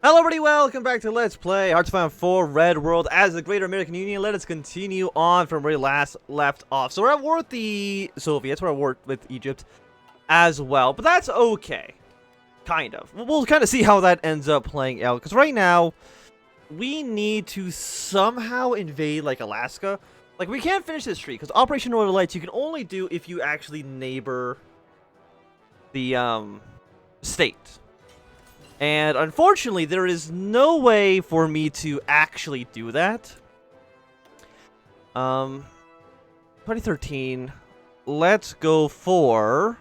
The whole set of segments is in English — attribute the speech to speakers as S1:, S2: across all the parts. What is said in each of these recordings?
S1: Hello everybody, welcome back to Let's Play Hearts of Iron 4 Red World as the Greater American Union. Let us continue on from where we last left off. So we're at war with the Soviets, we're at war with Egypt as well, but that's okay. Kind of. We'll kind of see how that ends up playing out, because right now, we need to somehow invade, like, Alaska. Like, we can't finish this streak, because Operation Northern Lights you can only do if you actually neighbor the, state. And unfortunately, there is no way for me to actually do that. 2013. Let's go for...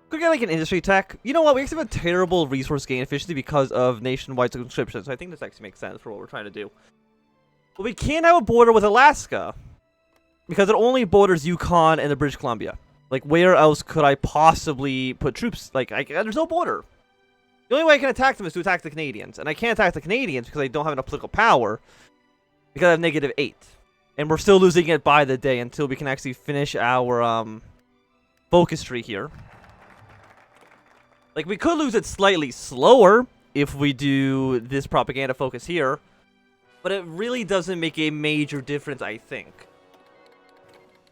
S1: Could get like an industry tech. You know what? We actually have a terrible resource gain efficiency because of nationwide subscription. So I think this actually makes sense for what we're trying to do. But we can't have a border with Alaska. Because it only borders Yukon and the British Columbia. Like, where else could I possibly put troops? Like, there's no border. The only way I can attack them is to attack the Canadians. And I can't attack the Canadians because I don't have enough political power. Because I have -8. And we're still losing it by the day until we can actually finish our focus tree here. Like, we could lose it slightly slower if we do this propaganda focus here. But it really doesn't make a major difference, I think.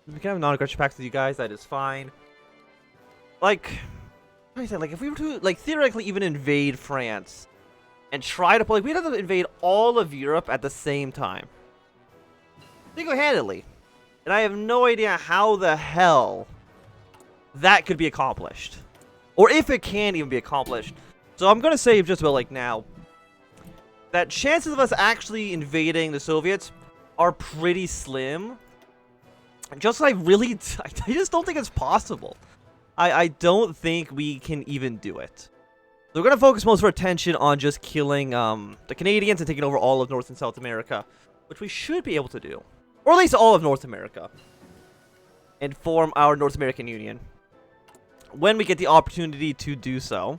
S1: We can have non-aggression pacts with you guys, that is fine. Like... I said, like, if we were to, like, theoretically even invade France and try to, like, we'd have to invade all of Europe at the same time. Single-handedly. And I have no idea how the hell that could be accomplished. Or if it can even be accomplished. So I'm going to say just about, like, now, that chances of us actually invading the Soviets are pretty slim. Just, I just don't think it's possible. I don't think we can even do it. So we're going to focus most of our attention on just killing the Canadians and taking over all of North and South America, which we should be able to do. Or at least all of North America. And form our North American Union. When we get the opportunity to do so.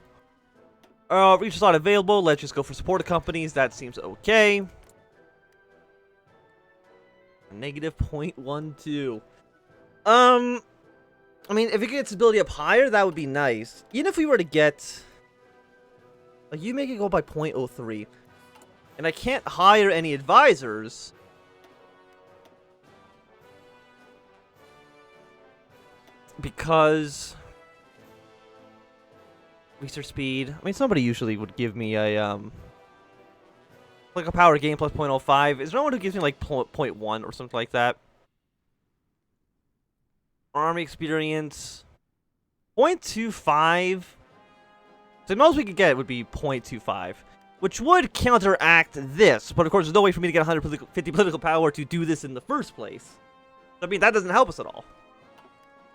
S1: Reach is not available. Let's just go for supported companies. That seems okay. -0.12. I mean, if it gets ability up higher, that would be nice. Even if we were to get... Like, you make it go by 0.03. And I can't hire any advisors. Because... Research speed. I mean, somebody usually would give me a, like a power gain plus 0.05. Is there no one who gives me, like, 0.1 or something like that? Army experience 0.25. So the most we could get would be 0.25, which would counteract this. But of course, there's no way for me to get 150 political power to do this in the first place. I mean, that doesn't help us at all.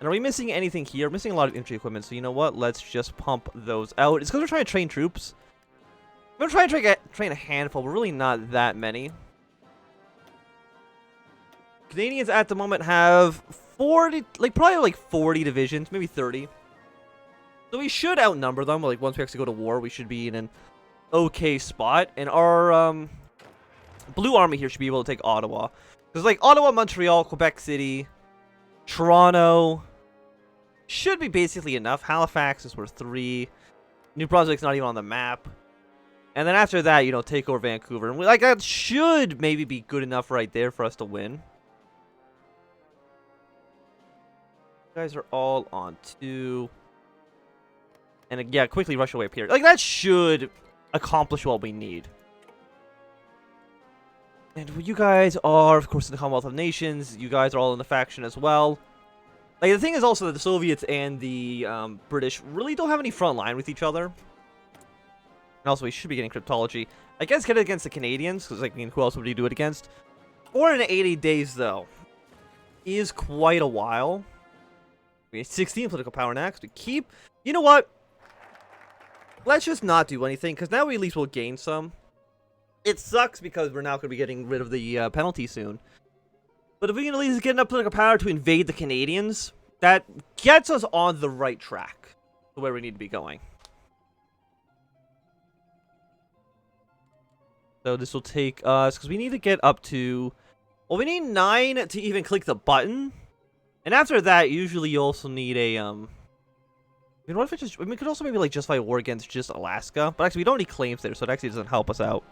S1: And are we missing anything here? We're missing a lot of infantry equipment. So you know what? Let's just pump those out. It's because we're trying to train troops. We're trying to train a handful, but really not that many. Canadians at the moment have 40, like, probably like 40 divisions, maybe 30. So we should outnumber them. Like, once we actually go to war, we should be in an okay spot. And our blue army here should be able to take Ottawa. Because, like, Ottawa, Montreal, Quebec City, Toronto should be basically enough. Halifax is worth 3. New Brunswick's not even on the map. And then after that, you know, take over Vancouver. And like, that should maybe be good enough right there for us to win. Guys are all on 2. And yeah, quickly rush away up here. Like, that should accomplish what we need. And you guys are, of course, in the Commonwealth of Nations. You guys are all in the faction as well. Like, the thing is also that the Soviets and the British really don't have any front line with each other. And also, we should be getting cryptology. I guess get it against the Canadians, because, like, I mean, who else would you do it against? 480 days, though, is quite a while. We have 16 political power next. We keep... You know what? Let's just not do anything, because now we at least will gain some. It sucks because we're now going to be getting rid of the penalty soon. But if we can at least get enough political power to invade the Canadians, that gets us on the right track to where we need to be going. So this will take us... Because we need to get up to... Well, we need 9 to even click the button. And after that, usually you also need a, You know what if it just... I mean, we could also maybe, like, justify a war against just Alaska. But actually, we don't have any claims there, so it actually doesn't help us out.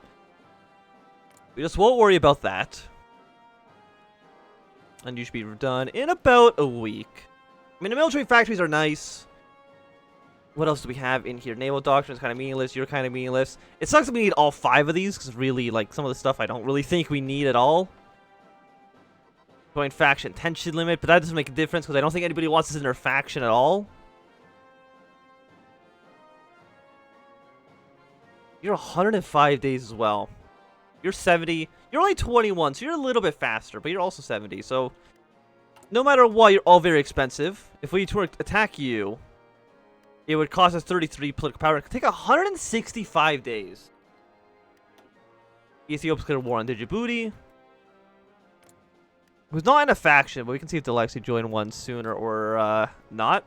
S1: We just won't worry about that. And you should be done in about a week. I mean, the military factories are nice. What else do we have in here? Naval doctrine is kind of meaningless. You're kind of meaningless. It sucks that we need all 5 of these, because really, like, some of the stuff I don't really think we need at all. Joint faction tension limit, but that doesn't make a difference, because I don't think anybody wants this in their faction at all. You're 105 days as well. You're 70. You're only 21, so you're a little bit faster, but you're also 70. So, no matter what, you're all very expensive. If we were to attack you, it would cost us 33 political power. It could take 165 days. Ethiopia's declared war on Djibouti. Who's not in a faction, but we can see if they'll actually join one sooner or not.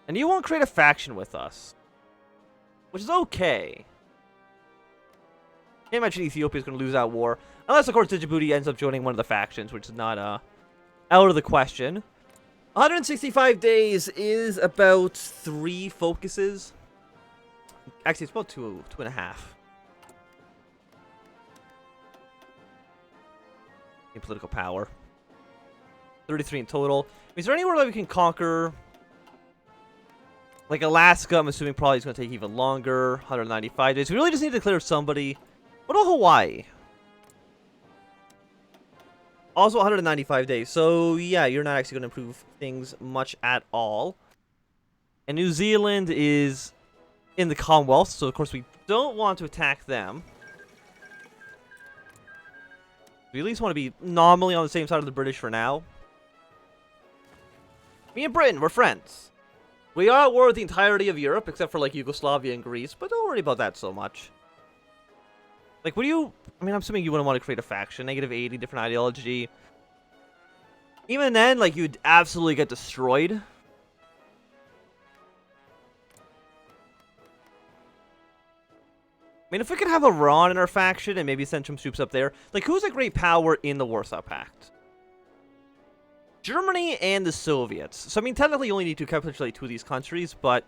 S1: And you won't create a faction with us, which is okay. Can't imagine Ethiopia's going to lose that war. Unless, of course, Djibouti ends up joining one of the factions, which is not out of the question. 165 days is about 3 focuses. Actually, it's about 2.5. In political power. 33 in total. Is there anywhere that we can conquer? Like Alaska, I'm assuming probably is going to take even longer. 195 days. We really just need to declare somebody. What about Hawaii? Also 195 days. So, yeah, you're not actually going to improve things much at all. And New Zealand is in the Commonwealth. So, of course, we don't want to attack them. We at least want to be nominally on the same side of the British for now. Me and Britain, we're friends. We are at war with the entirety of Europe, except for, like, Yugoslavia and Greece. But don't worry about that so much. Like, would you... I mean, I'm assuming you wouldn't want to create a faction. -80, different ideology. Even then, like, you'd absolutely get destroyed. I mean, if we could have Iran in our faction and maybe send some troops up there. Like, who's a great power in the Warsaw Pact? Germany and the Soviets. So, I mean, technically you only need to capitulate 2 of these countries, but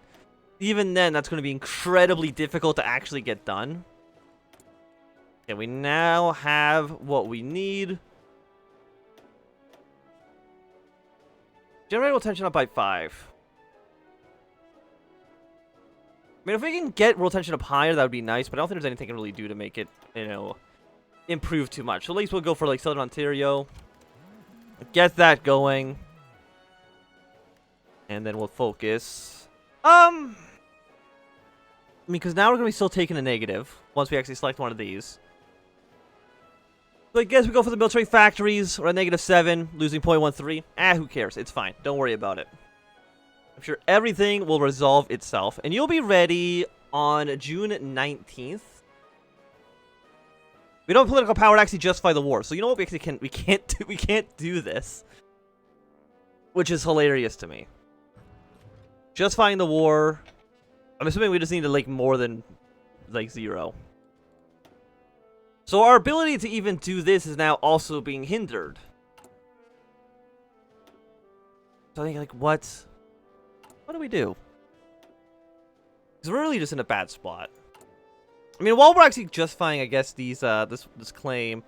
S1: even then, that's going to be incredibly difficult to actually get done. Okay, we now have what we need. Generate world tension up by 5. I mean, if we can get world tension up higher, that would be nice, but I don't think there's anything I can really do to make it, you know, improve too much. So at least we'll go for, like, Southern Ontario. Get that going. And then we'll focus. I mean, because now we're going to be still taking a negative once we actually select one of these. So I guess we go for the military factories. We're at -7, losing 0.13. Who cares? It's fine. Don't worry about it. I'm sure everything will resolve itself. And you'll be ready on June 19th. We don't have political power to actually justify the war. So you know what? We actually can't do this. Which is hilarious to me. Justifying the war. I'm assuming we just need to, like, more than, like, 0. So our ability to even do this is now also being hindered. So I think, like, what do we do? Because we're really just in a bad spot. I mean, while we're actually justifying, I guess, these this claim,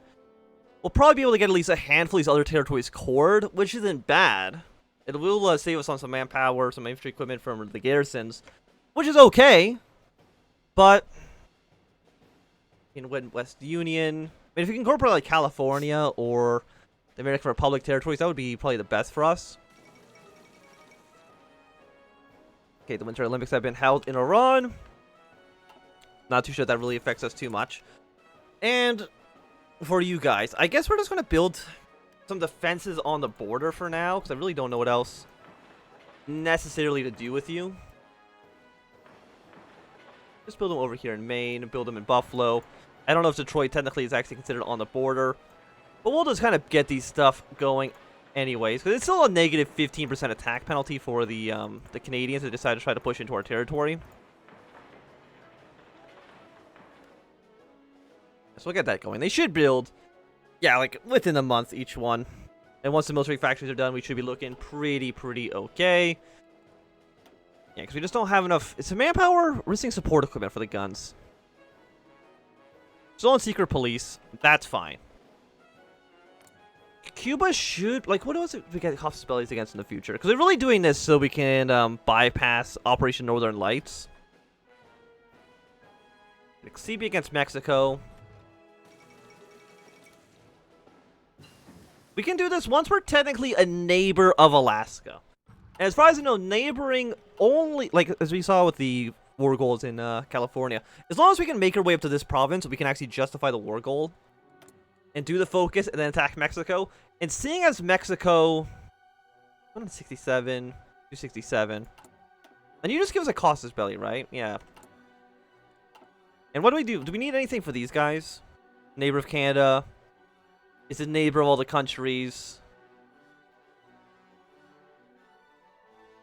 S1: we'll probably be able to get at least a handful of these other territories cored, which isn't bad. It will save us on some manpower, some infantry equipment from the garrisons, which is okay. But in West Union, I mean, if we can incorporate, like, California or the American Republic territories, that would be probably the best for us. Okay, the Winter Olympics have been held in Iran. Not too sure that really affects us too much. And for you guys, I guess we're just going to build some defenses on the border for now, because I really don't know what else necessarily to do with you. Just build them over here in Maine, build them in Buffalo. I don't know if Detroit technically is actually considered on the border, but we'll just kind of get these stuff going anyways, because it's still a -15% attack penalty for the Canadians that decide to try to push into our territory. So we'll get that going. They should build, yeah, like within a month each one. And once the military factories are done, we should be looking pretty okay. Yeah, because we just don't have enough. It's a manpower. We're missing support equipment for the guns. Still on secret police. That's fine. Cuba should, like, what else we get hostilities against in the future? Because we're really doing this so we can bypass Operation Northern Lights. Like, CB against Mexico. We can do this once we're technically a neighbor of Alaska. And as far as I know, neighboring only, like, as we saw with the war goals in California, as long as we can make our way up to this province, we can actually justify the war goal. And do the focus, and then attack Mexico. And seeing as Mexico... 167, 267. And you just give us a casus belli, right? Yeah. And what do we do? Do we need anything for these guys? Neighbor of Canada. Is it neighbor of all the countries?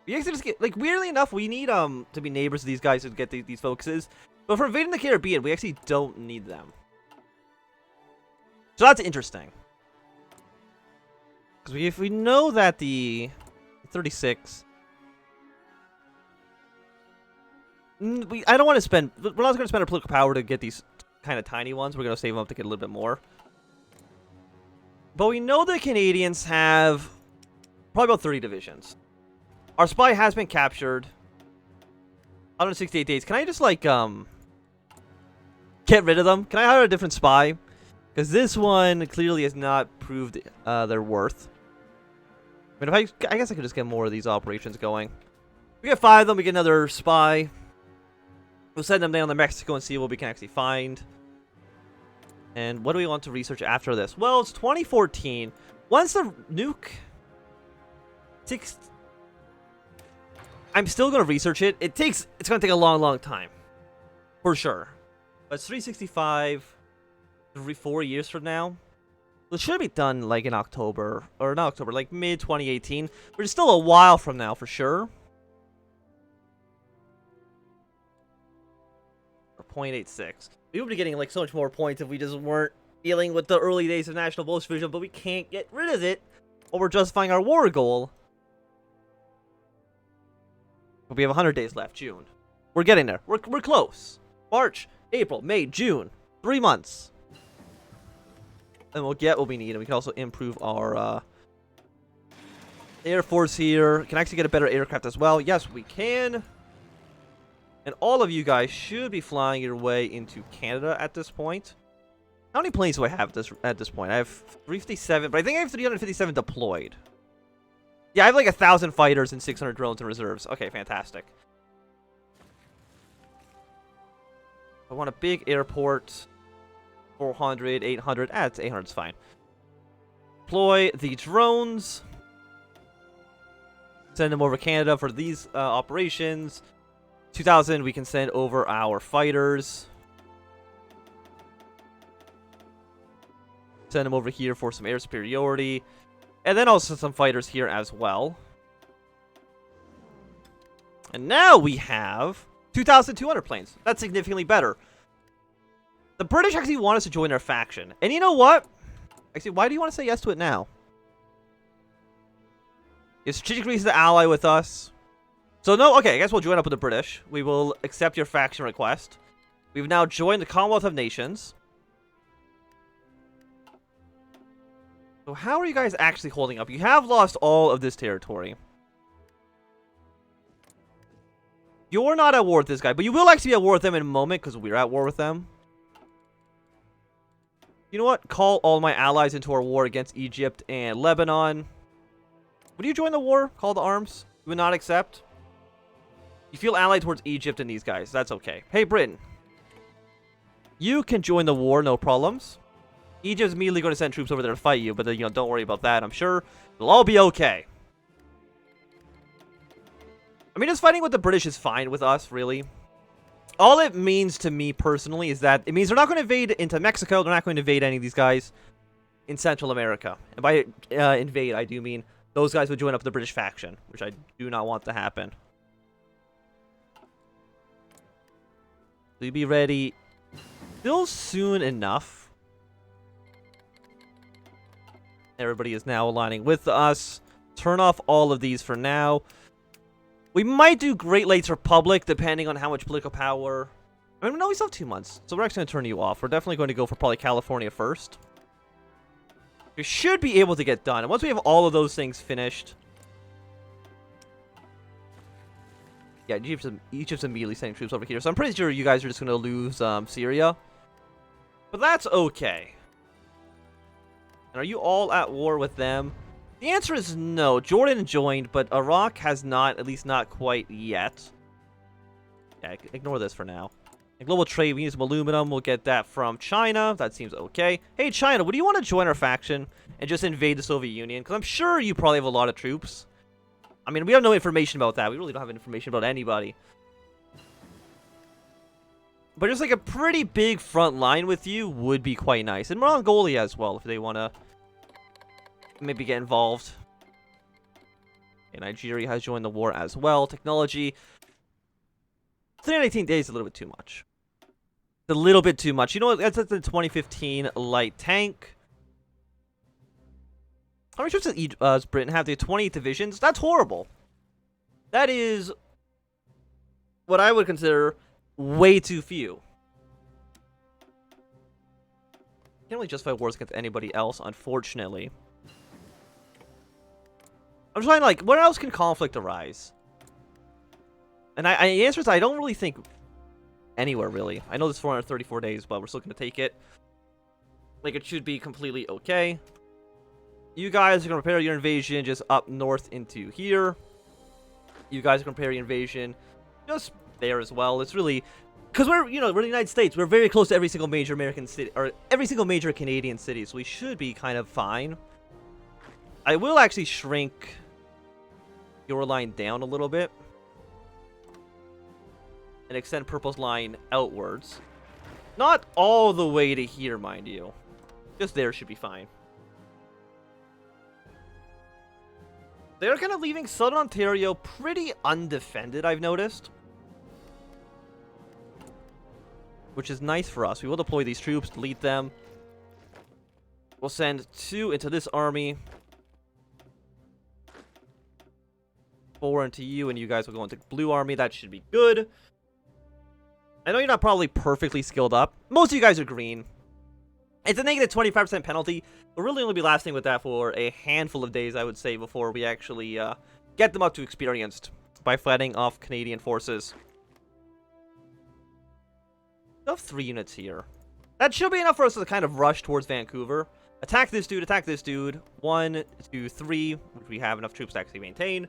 S1: We actually just get... Like, weirdly enough, we need to be neighbors of these guys to get these focuses. But for invading the Caribbean, we actually don't need them. So that's interesting. Because if we know that the 36... I don't want to spend... We're not going to spend our political power to get these kind of tiny ones. We're going to save them up to get a little bit more. But we know the Canadians have probably about 30 divisions. Our spy has been captured. 168 days. Can I just, like, get rid of them? Can I hire a different spy? Because this one clearly has not proved their worth. I mean, if I guess I could just get more of these operations going. We get 5 of them, we get another spy. We'll send them down to Mexico and see what we can actually find. And what do we want to research after this? Well, it's 2014. Once the nuke... I'm still going to research it. It's going to take a long, long time. For sure. But it's 365... 4 years from now. It should be done like in October, or not October, like mid 2018, but it's still a while from now for sure. Or 0.86. We would be getting like so much more points if we just weren't dealing with the early days of National Bolshevism, but we can't get rid of it while we're justifying our war goal. But we have 100 days left, June. We're getting there. We're close. March, April, May, June. 3 months. And we'll get what we need, and we can also improve our Air Force here. Can actually get a better aircraft as well. Yes, we can. And all of you guys should be flying your way into Canada at this point. How many planes do I have at this point? I have 357, but I think I have 357 deployed. Yeah, I have like 1,000 fighters and 600 drones in reserves. Okay, fantastic. I want a big airport. 400, 800. It's 800 is fine. Deploy the drones. Send them over to Canada for these operations. 2,000, we can send over our fighters. Send them over here for some air superiority. And then also some fighters here as well. And now we have 2,200 planes. That's significantly better. The British actually want us to join their faction. And you know what? Actually, why do you want to say yes to it now? It's strategic reason to ally with us. So no, okay, I guess we'll join up with the British. We will accept your faction request. We've now joined the Commonwealth of Nations. So how are you guys actually holding up? You have lost all of this territory. You're not at war with this guy, but you will actually be at war with them in a moment because we're at war with them. You know what? Call all my allies into our war against Egypt and Lebanon. Would you join the war? Call to arms? You would not accept? You feel allied towards Egypt and these guys. That's okay. Hey, Britain. You can join the war, no problems. Egypt's immediately going to send troops over there to fight you, but you know, don't worry about that. I'm sure it'll all be okay. I mean, just fighting with the British is fine with us, really. All it means to me personally is that it means they're not going to invade into Mexico. They're not going to invade any of these guys in Central America. And by invade, I do mean those guys would join up the British faction, which I do not want to happen. So you'll be ready still soon enough. Everybody is now aligning with us. Turn off all of these for now. We might do Great Lakes Republic, depending on how much political power. I mean, no, we still have 2 months, so we're actually going to turn you off. We're definitely going to go for probably California first. We should be able to get done. And once we have all of those things finished... Yeah, Egypt's immediately sending troops over here. So I'm pretty sure you guys are just going to lose Syria. But that's okay. And are you all at war with them? The answer is no. Jordan joined, but Iraq has not, at least not quite yet. Yeah, ignore this for now. And global trade, we need some aluminum. We'll get that from China. That seems okay. Hey, China, would you want to join our faction and just invade the Soviet Union? Because I'm sure you probably have a lot of troops. I mean, we have no information about that. We really don't have information about anybody. But just like a pretty big front line with you would be quite nice. And Mongolia as well, if they want to maybe get involved. And Nigeria has joined the war as well. Technology. 318 days is a little bit too much. It's a little bit too much. You know what? That's the 2015 light tank. How many troops does Britain have? They have 28 divisions. That's horrible. That is what I would consider way too few. Can't really justify wars against anybody else, unfortunately. I'm trying, like, where else can conflict arise? And the answer is I don't really think anywhere, really. I know there's 434 days, but we're still going to take it. Like, it should be completely okay. You guys are going to prepare your invasion just up north into here. You guys are going to prepare your invasion just there as well. It's really... Because we're, you know, we're the United States. We're very close to every single major American city, or every single major Canadian city, so we should be kind of fine. I will actually shrink your line down a little bit. And extend Purple's line outwards. Not all the way to here, mind you. Just there should be fine. They're kind of leaving Southern Ontario pretty undefended, I've noticed. Which is nice for us. We will deploy these troops, delete them. We'll send 2 into this army. 4 into you, and you guys will go into blue army. That should be good. I know you're not probably perfectly skilled up. Most of you guys are green. It's a negative 25% penalty. We'll really only be lasting with that for a handful of days, I would say, before we actually get them up to experienced by fighting off Canadian forces. We have 3 units here. That should be enough for us to kind of rush towards Vancouver. Attack this dude, attack this dude. 1, 2, 3, which we have enough troops to actually maintain.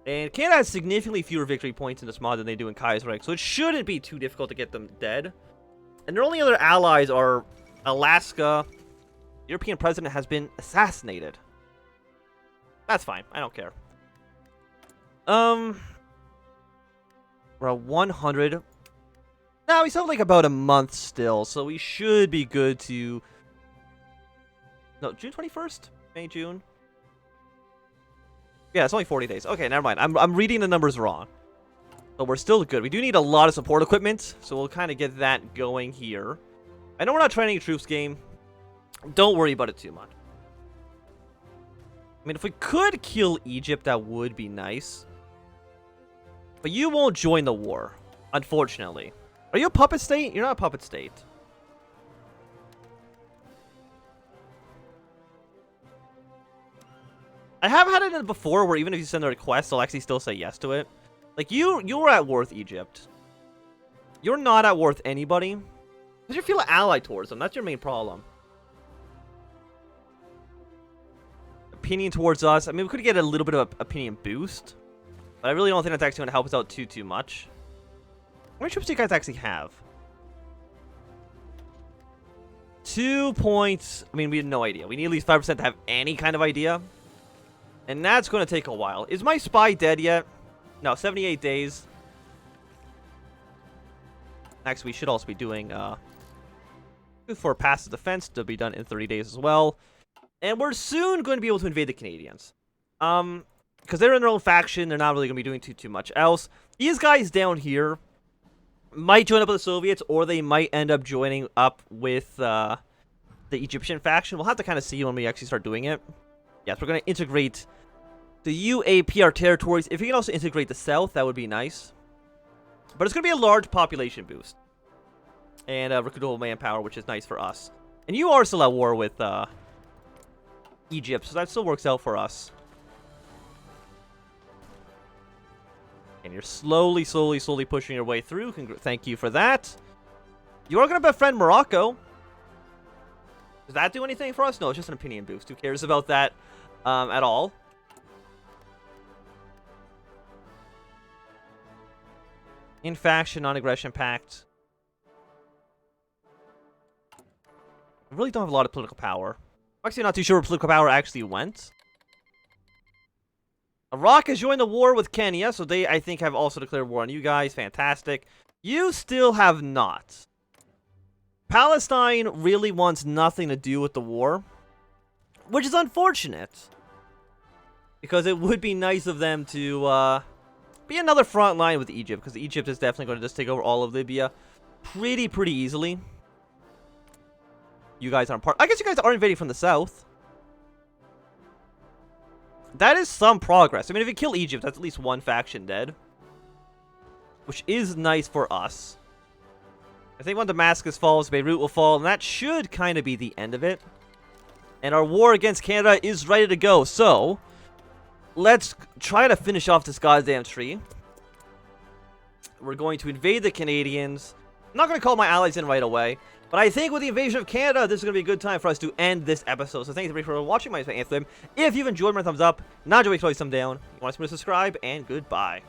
S1: And Canada has significantly fewer victory points in this mod than they do in Kaiserreich, so it shouldn't be too difficult to get them dead. And their only other allies are Alaska. The European president has been assassinated. That's fine. I don't care. We're at 100. Now, we still have like about a month still, so we should be good to... No, June 21st? May, June? Yeah, it's only 40 days. Okay, never mind. I'm reading the numbers wrong. But we're still good. We do need a lot of support equipment, so we'll kind of get that going here. I know we're not training a troops game. Don't worry about it too much. I mean, if we could kill Egypt, that would be nice. But you won't join the war, unfortunately. Are you a puppet state? You're not a puppet state. I have had it before where even if you send a request, they'll actually still say yes to it. Like, you're at war with Egypt. You're not at war with anybody. Because you feel allied towards them. That's your main problem. Opinion towards us. I mean, we could get a little bit of an opinion boost. But I really don't think that's actually going to help us out too much. How many troops do you guys actually have? 2 points. I mean, we have no idea. We need at least 5% to have any kind of idea. And that's going to take a while. Is my spy dead yet? No, 78 days. Actually, we should also be doing for passive defense to be done in 30 days as well. And we're soon going to be able to invade the Canadians. Because they're in their own faction, they're not really going to be doing too much else. These guys down here might join up with the Soviets, or they might end up joining up with the Egyptian faction. We'll have to kind of see when we actually start doing it. Yes, we're going to integrate The UAP our territories. If you can also integrate the South, that would be nice. But it's going to be a large population boost. And recruitable manpower, which is nice for us. And you are still at war with Egypt, so that still works out for us. And you're slowly pushing your way through. Thank you for that. You are going to befriend Morocco. Does that do anything for us? No, it's just an opinion boost. Who cares about that at all? In faction, non-aggression pact. I really don't have a lot of political power. I'm actually not too sure where political power actually went. Iraq has joined the war with Kenya, so they, I think, have also declared war on you guys. Fantastic. You still have not. Palestine really wants nothing to do with the war, which is unfortunate. Because it would be nice of them to be another front line with Egypt, because Egypt is definitely going to just take over all of Libya pretty easily. You guys aren't part. I guess you guys are invading from the south. That is some progress. I mean, if you kill Egypt, that's at least one faction dead. Which is nice for us. I think when Damascus falls, Beirut will fall, and that should kind of be the end of it. And our war against Canada is ready to go. So, let's try to finish off this goddamn tree. We're going to invade the Canadians. I'm not going to call my allies in right away. But I think with the invasion of Canada, this is going to be a good time for us to end this episode. So thank you for watching my Anthem. If you've enjoyed, my thumbs up. Not enjoyed, please thumb down. If you want to subscribe, and goodbye.